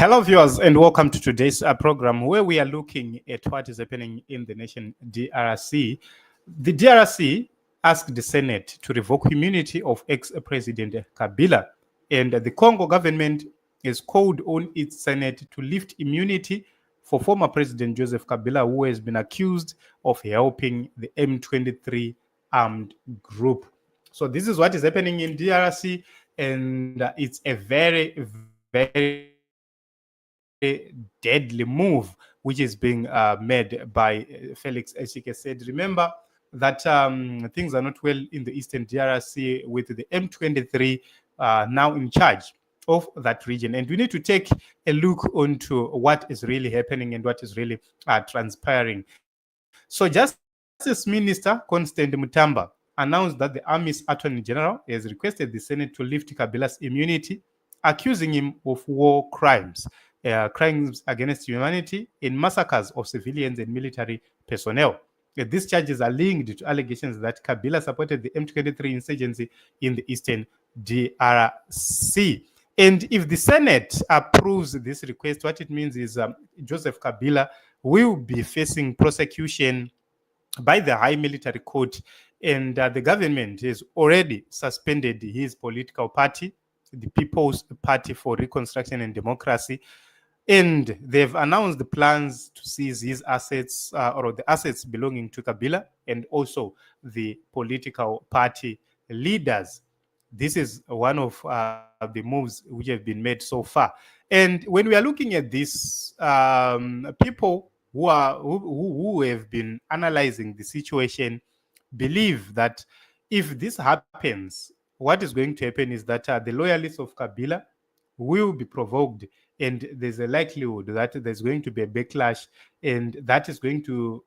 Hello, viewers, and welcome to today's program where we are looking at what is happening in the nation DRC. The DRC asked the Senate to revoke immunity of ex-President Kabila, and the Congo government has called on its Senate to lift immunity for former President Joseph Kabila, who has been accused of helping the M23 armed group. So this is what is happening in DRC, and it's a very, very deadly move which is being made by Felix Tshisekedi. Remember that things are not well in the Eastern DRC with the M23 now in charge of that region. And we need to take a look onto what is really happening and what is really transpiring. So Justice Minister Constant Mutamba announced that the Army's Attorney General has requested the Senate to lift Kabila's immunity, accusing him of war crimes, crimes against humanity, and massacres of civilians and military personnel. These charges are linked to allegations that Kabila supported the M23 insurgency in the Eastern DRC. And if the Senate approves this request, what it means is Joseph Kabila will be facing prosecution by the High Military Court, and the government has already suspended his political party, the People's Party for Reconstruction and Democracy, and they've announced the plans to seize his assets or the assets belonging to Kabila and also the political party leaders. This is one of the moves which have been made so far. And when we are looking at this, people who have been analyzing the situation believe that if this happens, what is going to happen is that the loyalists of Kabila will be provoked, and there's a likelihood that there's going to be a backlash, and that is going to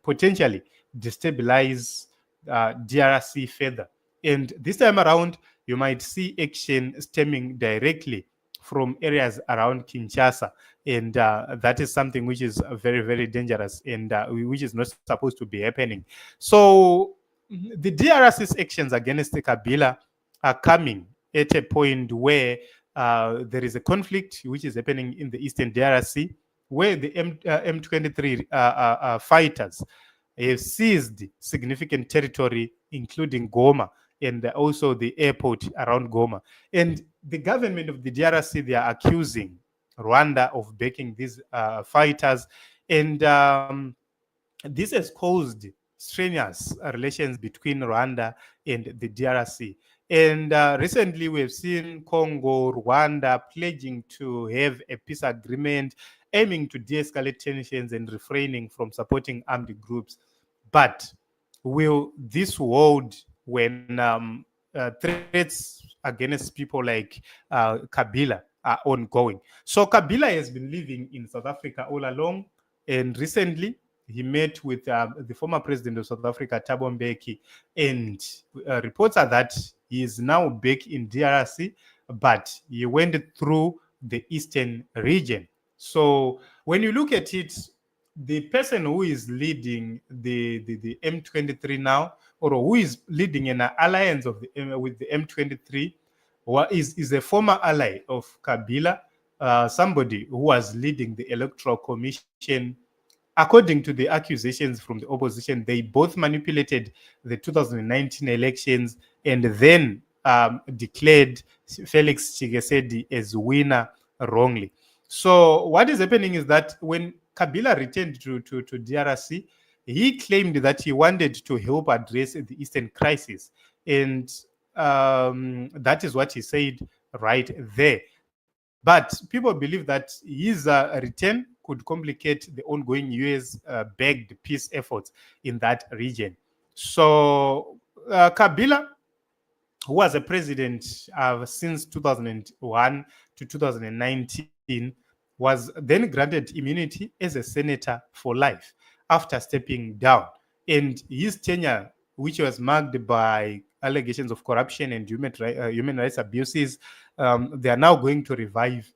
potentially destabilize DRC further. And this time around, you might see action stemming directly from areas around Kinshasa, and that is something which is very, very dangerous and which is not supposed to be happening. So the DRC's actions against Kabila are coming at a point where there is a conflict which is happening in the Eastern DRC, where the M23 fighters have seized significant territory, including Goma, and also the airport around Goma. And the government of the DRC, they are accusing Rwanda of backing these fighters. And this has caused strenuous relations between Rwanda and the DRC. And recently we have seen Congo, Rwanda pledging to have a peace agreement, aiming to de-escalate tensions and refraining from supporting armed groups. But will this hold when threats against people like Kabila are ongoing? So Kabila has been living in South Africa all along, and recently he met with the former president of South Africa, Thabo Mbeki, and reports are that he is now back in DRC, but he went through the eastern region. So when you look at it, the person who is leading the M23 now, or who is leading an alliance of with the M23, is a former ally of Kabila, somebody who was leading the Electoral Commission. According to the accusations from the opposition, they both manipulated the 2019 elections and then declared Felix Tshisekedi as winner wrongly. So what is happening is that when Kabila returned to DRC, he claimed that he wanted to help address the Eastern crisis. And that is what he said right there. But people believe that his return could complicate the ongoing US-backed peace efforts in that region. So Kabila, who was a president since 2001 to 2019, was then granted immunity as a senator for life after stepping down. And his tenure, which was marked by allegations of corruption and human rights abuses, they are now going to revive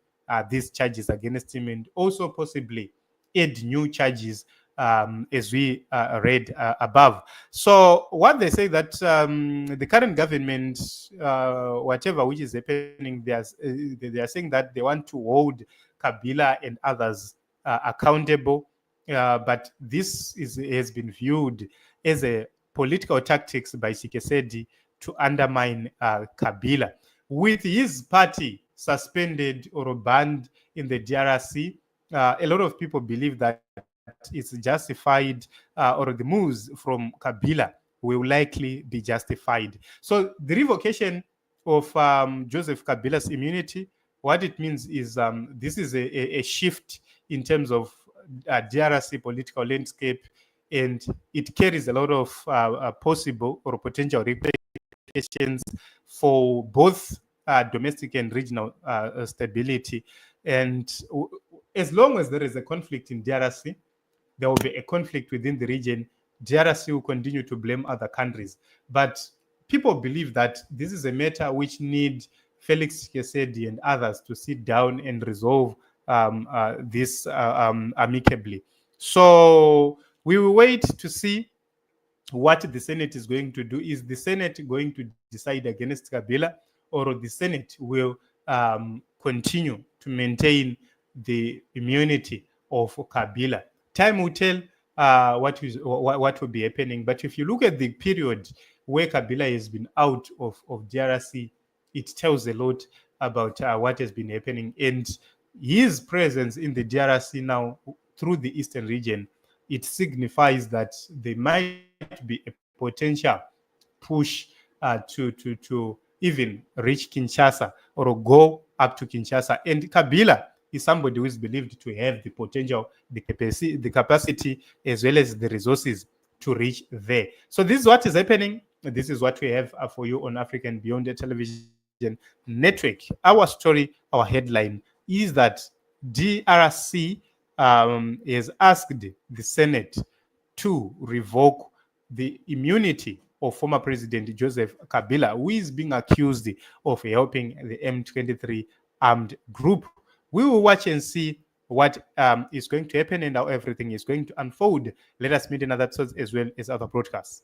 these charges against him and also possibly add new charges as we read above. So what they say that the current government, whatever which is happening, they are saying that they want to hold Kabila and others accountable. But this has been viewed as a political tactics by Tshisekedi to undermine Kabila. With his party suspended or banned in the DRC, a lot of people believe that it's justified, or the moves from Kabila will likely be justified. So the revocation of Joseph Kabila's immunity, what it means is this is a shift in terms of DRC political landscape, and it carries a lot of possible or potential repercussions for both domestic and regional stability. And as long as there is a conflict in DRC, there will be a conflict within the region. DRC will continue to blame other countries. But people believe that this is a matter which need Felix Tshisekedi and others to sit down and resolve this amicably. So we will wait to see what the Senate is going to do. Is the Senate going to decide against Kabila, or the Senate will continue to maintain the immunity of Kabila? Time will tell what will be happening. But if you look at the period where Kabila has been out of DRC, it tells a lot about what has been happening. And his presence in the DRC now through the eastern region, it signifies that there might be a potential push to even reach Kinshasa or go up to Kinshasa. And Kabila is somebody who is believed to have the potential, the capacity, as well as the resources to reach there. So this is what is happening. This is what we have for you on African Beyond the Television Network. Our story, our headline is that DRC has asked the Senate to revoke the immunity of former President Joseph Kabila, who is being accused of helping the M23 armed group. We will watch and see what is going to happen and how everything is going to unfold. Let us meet in other episodes as well as other broadcasts.